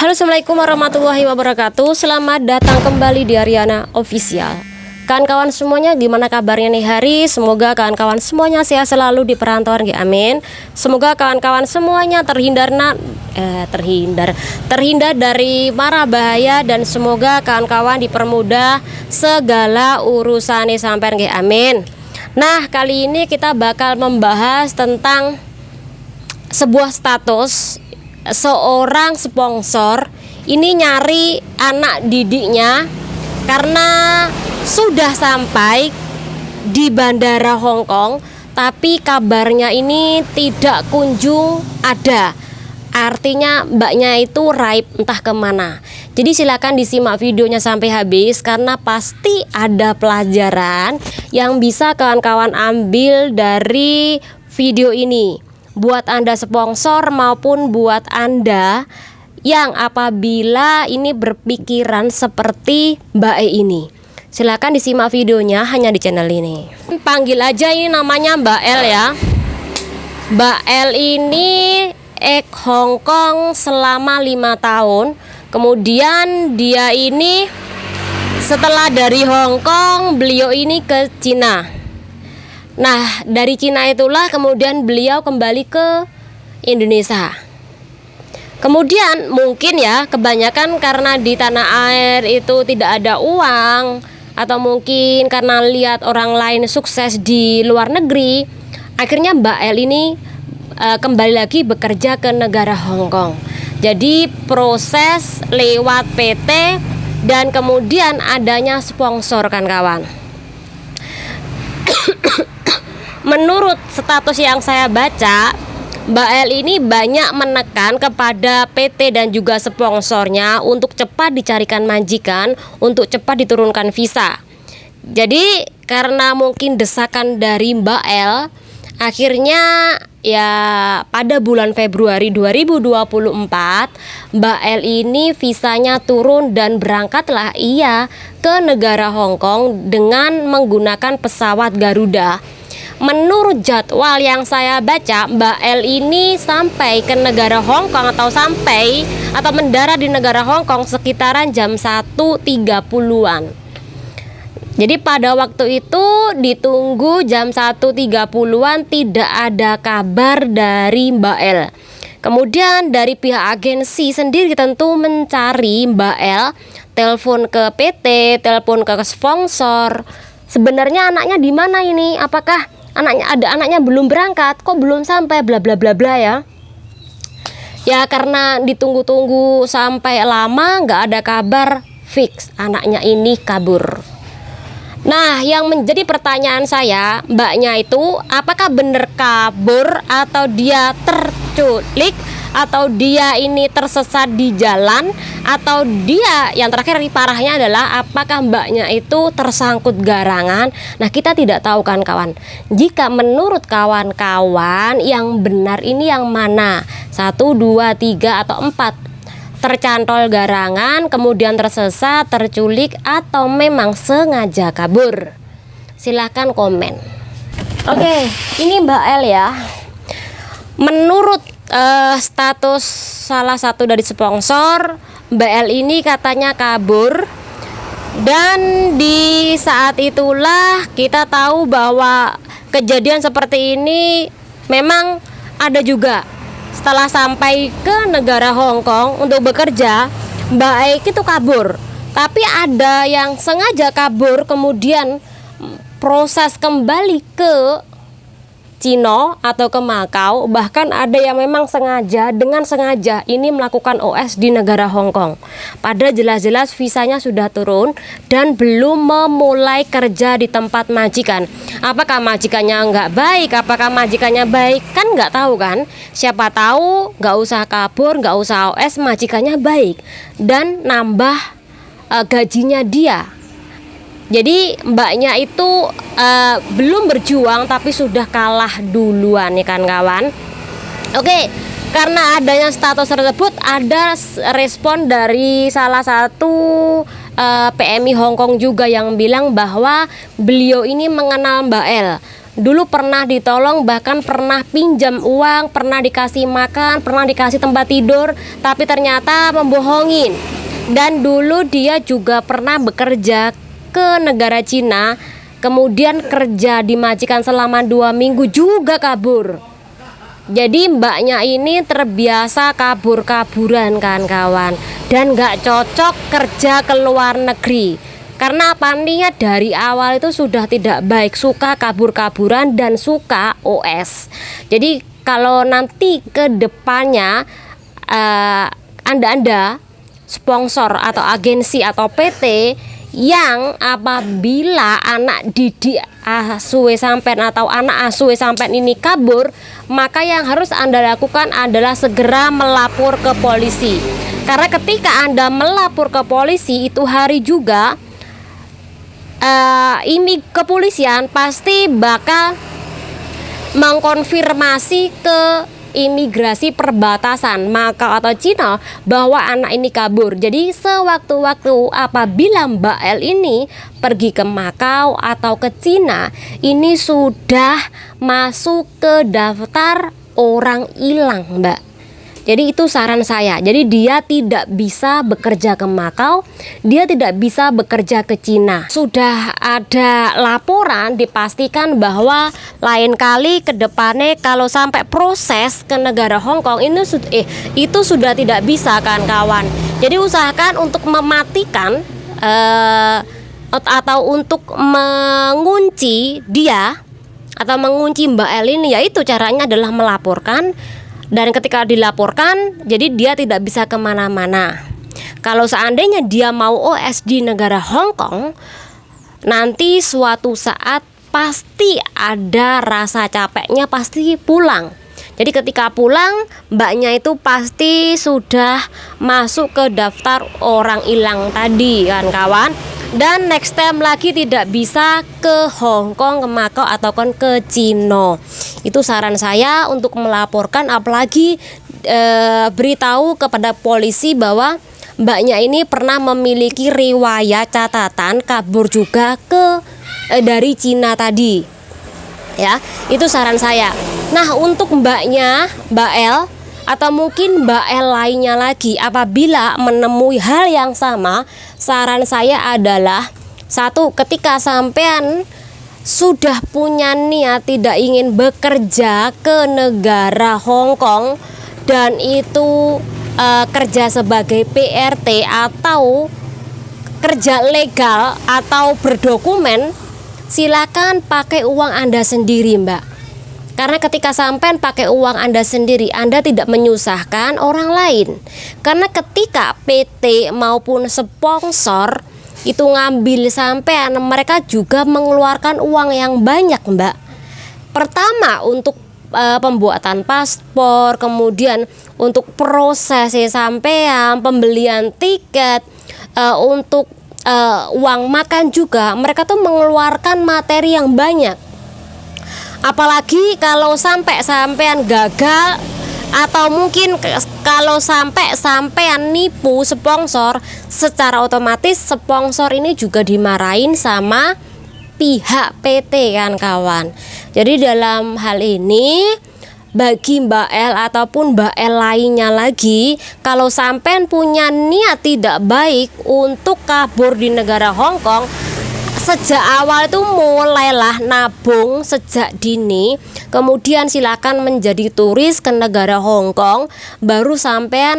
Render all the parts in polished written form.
Halo, assalamualaikum warahmatullahi wabarakatuh. Selamat datang kembali di Ariana Official. Kawan-kawan semuanya, gimana kabarnya nih hari? Semoga kawan-kawan semuanya sehat selalu di perantauan, amin. Semoga kawan-kawan semuanya terhindar dari mara bahaya, dan semoga kawan-kawan dipermudah segala urusan sampai, amin. Nah, kali ini kita bakal membahas tentang sebuah status seorang sponsor ini nyari anak didiknya karena sudah sampai di bandara Hong Kong, tapi kabarnya ini tidak kunjung ada. Artinya mbaknya itu raib entah kemana. Jadi silakan disimak videonya sampai habis, karena pasti ada pelajaran yang bisa kawan-kawan ambil dari video ini, buat Anda sponsor maupun buat Anda yang apabila ini berpikiran seperti Mbak E ini. Silakan disimak videonya hanya di channel ini. Panggil aja ini namanya Mbak L ya. Mbak L ini Hong Kong selama 5 tahun. Kemudian dia ini setelah dari Hong Kong, beliau ini ke Cina. Nah, dari Cina itulah kemudian beliau kembali ke Indonesia. Kemudian mungkin ya, kebanyakan karena di tanah air itu tidak ada uang, atau mungkin karena lihat orang lain sukses di luar negeri, akhirnya Mbak L ini kembali lagi bekerja ke negara Hong Kong. Jadi proses lewat PT dan kemudian adanya sponsor, kan kawan. Menurut status yang saya baca, Mbak L ini banyak menekan kepada PT dan juga sponsornya untuk cepat dicarikan majikan, untuk cepat diturunkan visa. Jadi karena mungkin desakan dari Mbak L, akhirnya ya pada bulan Februari 2024 Mbak L ini visanya turun dan berangkatlah ia ke negara Hong Kong dengan menggunakan pesawat Garuda. Menurut jadwal yang saya baca, Mbak L ini sampai ke negara Hong Kong atau mendarat di negara Hong Kong sekitaran jam 1.30-an. Jadi pada waktu itu ditunggu jam 1.30-an tidak ada kabar dari Mbak L. Kemudian dari pihak agensi sendiri tentu mencari Mbak L, telepon ke PT, telepon ke sponsor. Sebenarnya anaknya di mana ini? Apakah anaknya belum berangkat, kok belum sampai, bla bla bla bla ya. Ya karena ditunggu-tunggu sampai lama nggak ada kabar, fix anaknya ini kabur. Nah, yang menjadi pertanyaan saya, mbaknya itu apakah benar kabur atau dia terculik, atau dia ini tersesat di jalan, atau dia yang terakhir parahnya adalah apakah mbaknya itu tersangkut garangan. Nah, kita tidak tahu kan kawan. Jika menurut kawan-kawan yang benar ini yang mana? 1, 2, 3 atau 4? Tercantol garangan, kemudian tersesat, terculik, atau memang sengaja kabur? Silahkan komen. Oke, ini Mbak L ya. Menurut status salah satu dari sponsor, Mbak L ini katanya kabur. Dan di saat itulah kita tahu bahwa kejadian seperti ini memang ada juga. Setelah sampai ke negara Hong Kong untuk bekerja, Mbak E itu kabur. Tapi ada yang sengaja kabur, kemudian proses kembali ke Cina atau ke Makau, bahkan ada yang memang dengan sengaja ini melakukan OS di negara Hong Kong. Padahal jelas-jelas visanya sudah turun dan belum memulai kerja di tempat majikan. Apakah majikannya nggak baik? Apakah majikannya baik? Kan nggak tahu kan. Siapa tahu nggak usah kabur, nggak usah OS, majikannya baik dan nambah gajinya dia. Jadi mbaknya itu belum berjuang tapi sudah kalah duluan nih kan kawan. Oke, karena adanya status tersebut ada respon dari salah satu PMI Hong Kong juga yang bilang bahwa beliau ini mengenal Mbak L. dulu pernah ditolong, bahkan pernah pinjam uang, pernah dikasih makan, pernah dikasih tempat tidur, tapi ternyata membohongin. Dan dulu dia juga pernah bekerja ke negara Cina, kemudian kerja di majikan selama 2 minggu juga kabur. Jadi mbaknya ini terbiasa kabur-kaburan kan kawan, dan gak cocok kerja ke luar negeri. Karena apa, niat dari awal itu sudah tidak baik, suka kabur-kaburan dan suka OS. Jadi kalau nanti ke depannya Anda sponsor atau agensi atau PT yang apabila anak didik asuhe sampean atau anak asuhe sampean ini kabur, maka yang harus Anda lakukan adalah segera melapor ke polisi. Karena ketika Anda melapor ke polisi, itu hari juga ini kepolisian pasti bakal mengkonfirmasi ke imigrasi perbatasan Makau atau Cina bahwa anak ini kabur. Jadi sewaktu-waktu apabila Mbak L ini pergi ke Makau atau ke Cina, ini sudah masuk ke daftar orang hilang, Mbak. Jadi itu saran saya. Jadi dia tidak bisa bekerja ke Makau, dia tidak bisa bekerja ke Cina. Sudah ada laporan, dipastikan bahwa lain kali ke depannya kalau sampai proses ke negara Hong Kong ini itu sudah tidak bisa kan kawan. Jadi usahakan untuk mematikan atau untuk mengunci dia atau mengunci Mbak L ini, yaitu caranya adalah melaporkan. Dan ketika dilaporkan, jadi dia tidak bisa kemana-mana. Kalau seandainya dia mau OS di negara Hong Kong, nanti suatu saat pasti ada rasa capeknya, pasti pulang. Jadi ketika pulang, mbaknya itu pasti sudah masuk ke daftar orang hilang tadi kan kawan. Dan next time lagi tidak bisa ke Hong Kong, ke Makau ataupun ke Cina. Itu saran saya untuk melaporkan, apalagi beritahu kepada polisi bahwa mbaknya ini pernah memiliki riwayat catatan kabur juga dari Cina tadi. Ya, itu saran saya. Nah, untuk mbaknya, Mbak L atau mungkin Mbak L lainnya lagi, apabila menemui hal yang sama, saran saya adalah satu, ketika sampean sudah punya niat tidak ingin bekerja ke negara Hong Kong dan itu kerja sebagai PRT atau kerja legal atau berdokumen, silakan pakai uang Anda sendiri, Mbak. Karena ketika sampean pakai uang Anda sendiri, Anda tidak menyusahkan orang lain. Karena ketika PT maupun sponsor itu ngambil sampean, mereka juga mengeluarkan uang yang banyak, Mbak. Pertama untuk pembuatan paspor, kemudian untuk proses sampean, pembelian tiket, untuk uang makan juga, mereka tuh mengeluarkan materi yang banyak. Apalagi kalau sampai sampean gagal atau mungkin kalau sampai sampean nipu sponsor, secara otomatis sponsor ini juga dimarahin sama pihak PT kan kawan. Jadi dalam hal ini bagi Mbak L ataupun Mbak L lainnya lagi, kalau sampean punya niat tidak baik untuk kabur di negara Hong Kong, sejak awal itu mulailah nabung sejak dini, kemudian silakan menjadi turis ke negara Hong Kong, baru sampean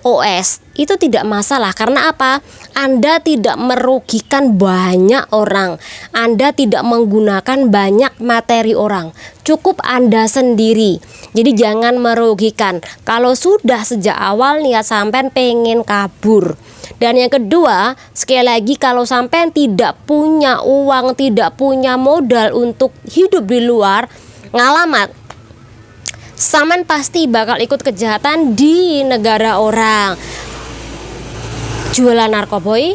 OS. Itu tidak masalah. Karena apa? Anda tidak merugikan banyak orang, Anda tidak menggunakan banyak materi orang, cukup Anda sendiri. Jadi jangan merugikan. Kalau sudah sejak awal niat sampean pengen kabur. Dan yang kedua, sekali lagi, kalau sampean tidak punya uang, tidak punya modal untuk hidup di luar, ngalamat, sampean pasti bakal ikut kejahatan di negara orang. Jualan narkoboy,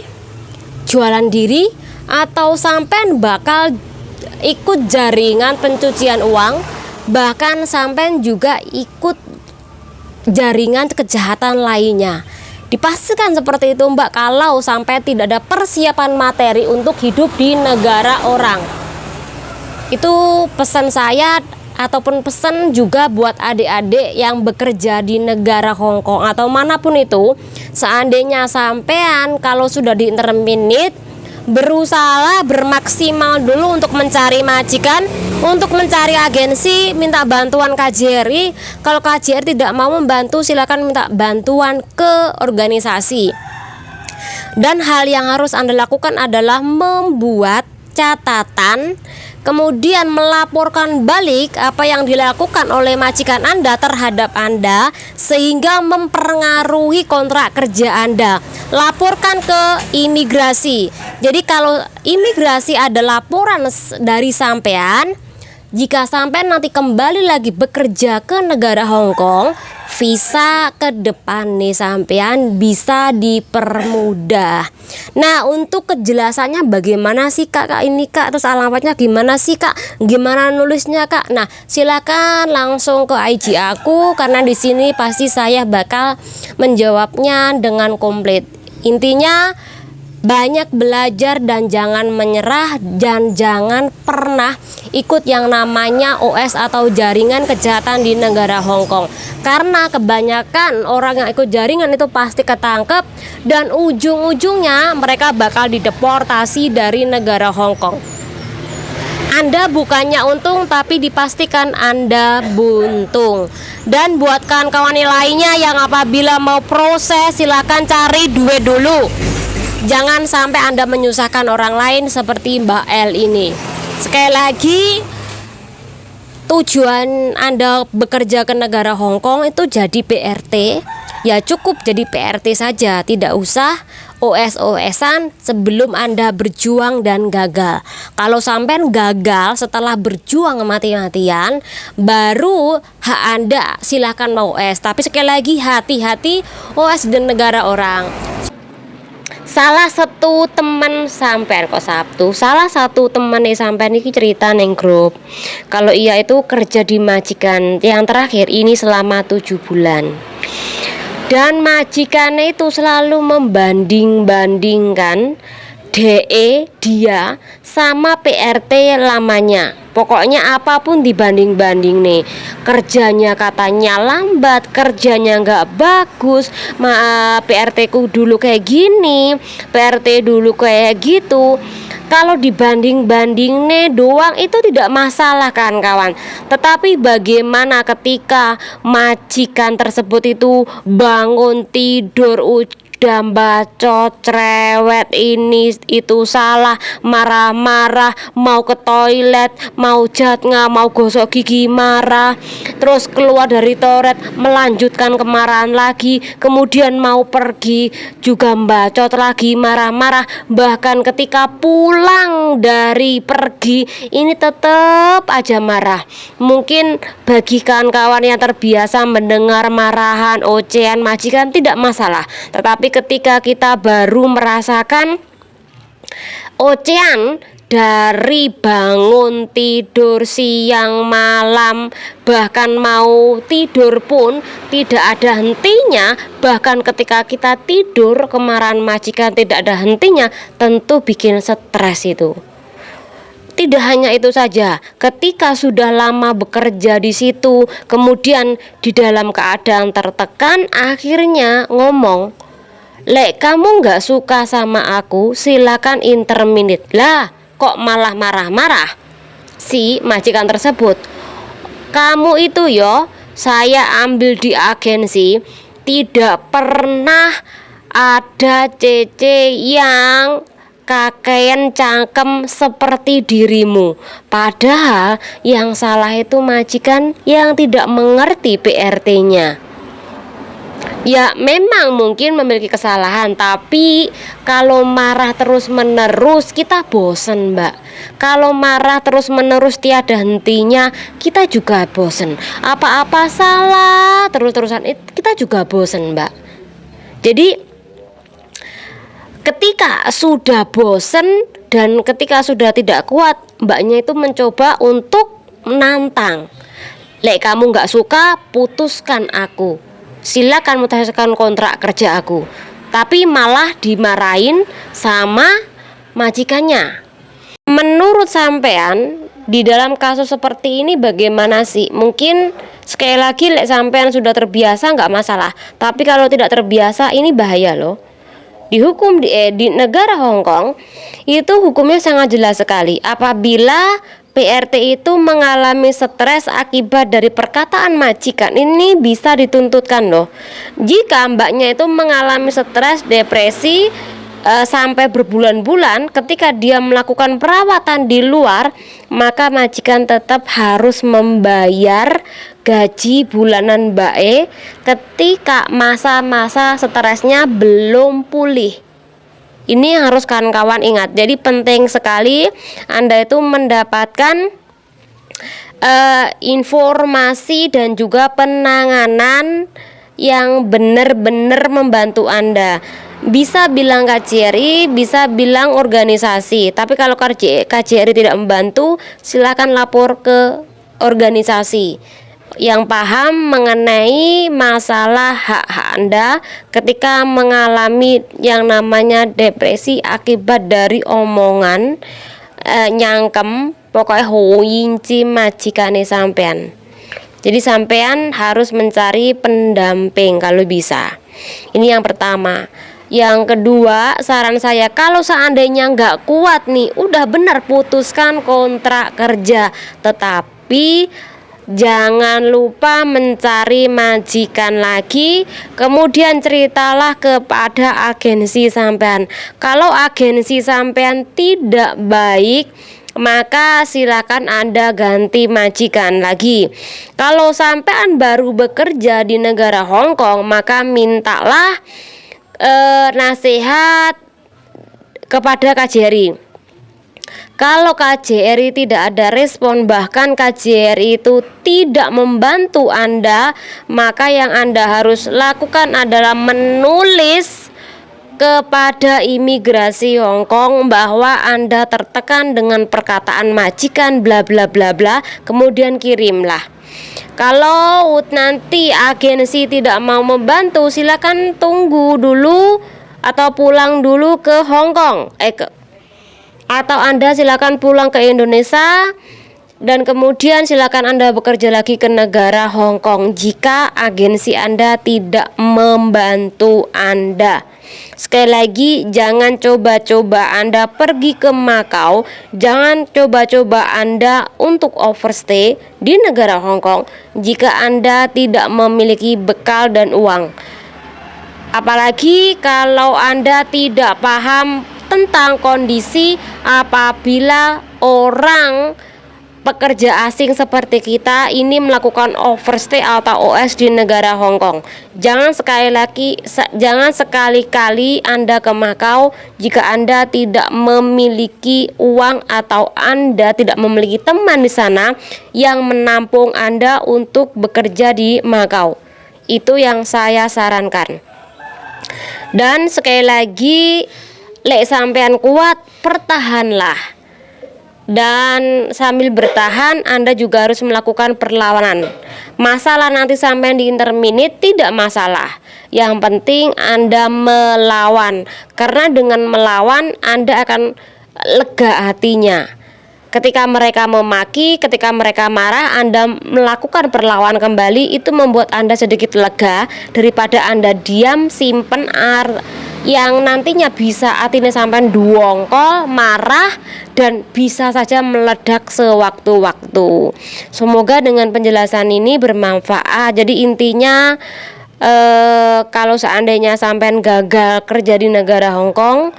jualan diri, atau sampean bakal ikut jaringan pencucian uang, bahkan sampean juga ikut jaringan kejahatan lainnya. Dipastikan seperti itu, Mbak, kalau sampai tidak ada persiapan materi untuk hidup di negara orang. Itu pesan saya ataupun pesan juga buat adik-adik yang bekerja di negara Hong Kong atau manapun itu. Seandainya sampean kalau sudah di interminate, berusaha bermaksimal dulu untuk mencari majikan, untuk mencari agensi, minta bantuan KJRI. Kalau KJRI tidak mau membantu, silakan minta bantuan ke organisasi. Dan hal yang harus Anda lakukan adalah membuat catatan, kemudian melaporkan balik apa yang dilakukan oleh majikan Anda terhadap Anda sehingga mempengaruhi kontrak kerja Anda. Laporkan ke imigrasi. Jadi kalau imigrasi ada laporan dari sampean, jika sampean nanti kembali lagi bekerja ke negara Hong Kong, visa ke depan nih sampean bisa dipermudah. Nah, untuk kejelasannya bagaimana sih Kak ini Kak, terus alamatnya gimana sih Kak, gimana nulisnya Kak? Nah, silakan langsung ke IG aku karena di sini pasti saya bakal menjawabnya dengan komplit. Intinya banyak belajar dan jangan menyerah, dan jangan pernah ikut yang namanya OS atau jaringan kejahatan di negara Hong Kong. Karena kebanyakan orang yang ikut jaringan itu pasti ketangkep dan ujung-ujungnya mereka bakal dideportasi dari negara Hong Kong. Anda bukannya untung tapi dipastikan Anda buntung. Dan buat kawan-kawan lainnya yang apabila mau proses silakan cari duit dulu. Jangan sampai Anda menyusahkan orang lain seperti Mbak L ini. Sekali lagi, tujuan Anda bekerja ke negara Hong Kong itu jadi PRT, ya cukup jadi PRT saja, tidak usah OS-OSan sebelum Anda berjuang dan gagal. Kalau sampai gagal setelah berjuang mati-matian, baru hak Anda silahkan mau OS. Tapi sekali lagi hati-hati OS di negara orang. Salah satu teman sampean kok Sabtu, salah satu teman nih sampean ini cerita neng grup. Kalau ia itu kerja di majikan yang terakhir ini selama 7 bulan. Dan majikannya itu selalu membanding-bandingkan dia sama PRT lamanya. Pokoknya apapun dibanding-banding nih. Kerjanya katanya lambat, kerjanya nggak bagus. PRT ku dulu kayak gini, PRT dulu kayak gitu. Kalau dibanding-banding nih doang itu tidak masalah kan kawan. Tetapi bagaimana ketika majikan tersebut itu bangun tidur udah bacot, cerewet, ini itu salah, marah-marah, mau ke toilet, mau jatnya, mau gosok gigi marah, terus keluar dari toilet melanjutkan kemarahan lagi, kemudian mau pergi juga bacot lagi, marah-marah, bahkan ketika pulang dari pergi ini tetap aja marah. Mungkin bagi kawan-kawan yang terbiasa mendengar marahan, ocehan majikan tidak masalah, tetapi ketika kita baru merasakan ocehan dari bangun tidur siang malam, bahkan mau tidur pun tidak ada hentinya, bahkan ketika kita tidur kemarahan majikan tidak ada hentinya, tentu bikin stres itu. Tidak hanya itu saja, ketika sudah lama bekerja di situ, kemudian di dalam keadaan tertekan, akhirnya ngomong, "Lek kamu nggak suka sama aku, silakan interminate." Lah, kok malah marah-marah si majikan tersebut. Kamu itu yo, saya ambil di agensi, tidak pernah ada cece yang kakek cangkem seperti dirimu. Padahal yang salah itu majikan yang tidak mengerti PRT-nya. Ya memang mungkin memiliki kesalahan, tapi kalau marah terus menerus kita bosen mbak. Kalau marah terus menerus tiada hentinya kita juga bosen. Apa-apa salah terus-terusan kita juga bosen mbak. Jadi ketika sudah bosen dan ketika sudah tidak kuat, mbaknya itu mencoba untuk menantang. Lek kamu gak suka, putuskan aku, silakan mutuskan kontrak kerja aku. Tapi malah dimarahin sama majikannya. Menurut sampean, Di dalam kasus seperti ini bagaimana sih? Mungkin sekali lagi sampean sudah terbiasa nggak masalah, tapi kalau tidak terbiasa ini bahaya loh. Di negara Hong Kong itu hukumnya sangat jelas sekali. Apabila PRT itu mengalami stres akibat dari perkataan majikan, ini bisa dituntutkan loh. Jika mbaknya itu mengalami stres, depresi sampai berbulan-bulan, ketika dia melakukan perawatan di luar, maka majikan tetap harus membayar gaji bulanan Mbak E ketika masa-masa stresnya belum pulih. Ini yang harus kawan-kawan ingat. Jadi penting sekali Anda itu mendapatkan informasi dan juga penanganan yang benar-benar membantu Anda. Bisa bilang KJRI, bisa bilang organisasi. Tapi kalau KJRI tidak membantu, silakan lapor ke organisasi yang paham mengenai masalah hak-hak Anda ketika mengalami yang namanya depresi akibat dari omongan nyangkem, pokoknya hoinci majikane sampean. Jadi sampean harus mencari pendamping kalau bisa. Ini yang pertama. Yang kedua, saran saya kalau seandainya nggak kuat nih, udah benar putuskan kontrak kerja. Tetapi jangan lupa mencari majikan lagi. Kemudian ceritalah kepada agensi sampean. Kalau agensi sampean tidak baik, maka silakan Anda ganti majikan lagi. Kalau sampean baru bekerja di negara Hong Kong, maka mintalah nasihat kepada KJRI. Kalau KJRI tidak ada respon, bahkan KJRI itu tidak membantu Anda, maka yang Anda harus lakukan adalah menulis kepada imigrasi Hong Kong bahwa Anda tertekan dengan perkataan majikan bla bla bla bla, kemudian kirimlah. Kalau nanti agensi tidak mau membantu, silakan tunggu dulu atau pulang dulu ke Hong Kong. Atau Anda silakan pulang ke Indonesia dan kemudian silakan Anda bekerja lagi ke negara Hong Kong jika agensi Anda tidak membantu Anda. Sekali lagi, jangan coba-coba Anda pergi ke Makau, jangan coba-coba Anda untuk overstay di negara Hong Kong jika Anda tidak memiliki bekal dan uang. Apalagi kalau Anda tidak paham tentang kondisi apabila orang pekerja asing seperti kita ini melakukan overstay atau OS di negara Hong Kong. Jangan sekali-kali Anda ke Makau jika Anda tidak memiliki uang atau Anda tidak memiliki teman di sana yang menampung Anda untuk bekerja di Makau. Itu yang saya sarankan. Dan sekali lagi, lek sampean kuat, pertahanlah. Dan sambil bertahan Anda juga harus melakukan perlawanan. Masalah nanti sampai di interminate tidak masalah. Yang penting Anda melawan. Karena dengan melawan Anda akan lega hatinya. Ketika mereka memaki, ketika mereka marah, Anda melakukan perlawanan kembali, itu membuat Anda sedikit lega daripada Anda diam, simpen yang nantinya bisa artinya sampai duongkol, marah, dan bisa saja meledak sewaktu-waktu. Semoga dengan penjelasan ini bermanfaat. Jadi intinya kalau seandainya sampai gagal kerja di negara Hong Kong,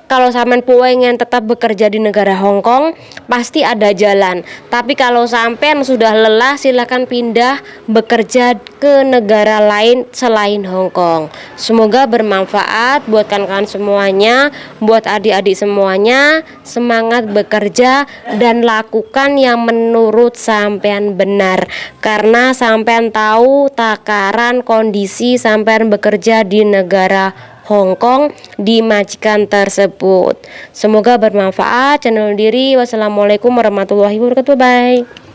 kalau sampean pengen tetap bekerja di negara Hong Kong, pasti ada jalan. Tapi kalau sampean sudah lelah, silakan pindah bekerja ke negara lain selain Hong Kong. Semoga bermanfaat buat kawan-kawan semuanya, buat adik-adik semuanya. Semangat bekerja dan lakukan yang menurut sampean benar. Karena sampean tahu takaran kondisi sampean bekerja di negara Hong Kong di majikan tersebut. Semoga bermanfaat. Channel diri. Wassalamualaikum warahmatullahi wabarakatuh. Bye.